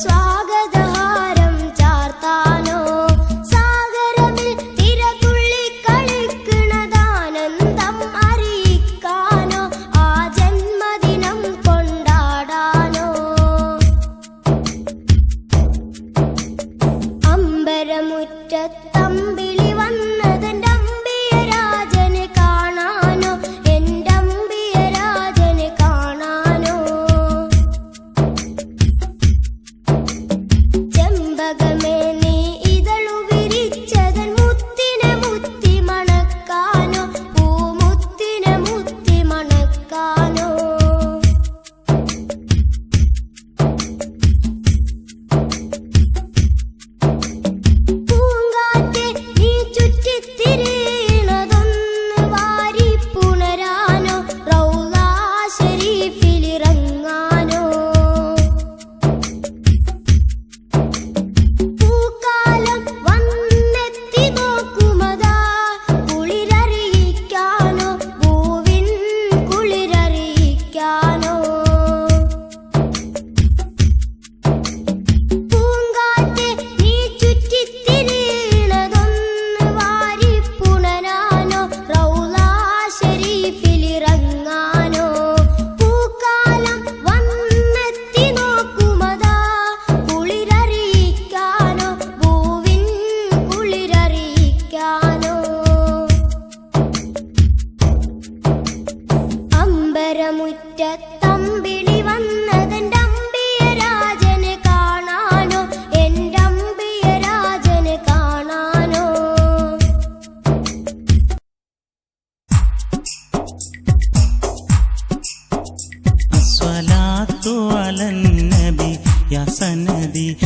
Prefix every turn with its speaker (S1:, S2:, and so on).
S1: സ്വാഗതഹാരം ചാർത്താനോ സാഗരമിൽ തിരതുള്ളി കളിക്കണതാനന്ദം അറിയിക്കാനോ ആ ജന്മദിനം കൊണ്ടാടാനോ അമ്പരമുറ്റത്തമ്പിളി വന്നതെന്റെ അമ്പിയരാജനെ കാണാനോ എന്റെ അമ്പിയരാജനെ കാണാനോ ചെമ്പകമേ നീ ഇതളു വിരിച്ചതൻ മുത്തിനെ മുത്തി മണക്കാനോ പൂമുത്തിനെ മുത്തി മണക്കാനോ പൂങ്കാറ്റെ നീ ചുറ്റിത്തിരിയണതൊന്ന് വാരി പുണരാനോ റൗളാ ശരീഫിലിറങ്ങാനോ പൂക്കാലം വന്നെത്തി നോക്കുമതാ കുളിരറിയിക്കാനോ പൂവിൻ കുളിരറിയിക്കാനോ പൂങ്കാറ്റെ നീ ചുറ്റിത്തിരിയണതൊന്ന് വാരി പുണരാനോ റൗളാ ശരീഫിലിറങ്ങാനോ പൂക്കാലം വന്നെത്തി നോക്കുമതാ കുളിരറിയിക്കാനോ പൂവിൻ കുളിരറിയിക്കാനോ അമ്പരമുറ്റത്തമ്പിളി വന്നതെന്റെ അമ്പിയരാജനെ കാണാനോ എന്റെ അമ്പിയരാജനെ കാണാനോ
S2: الصلاة على النبي يا سندي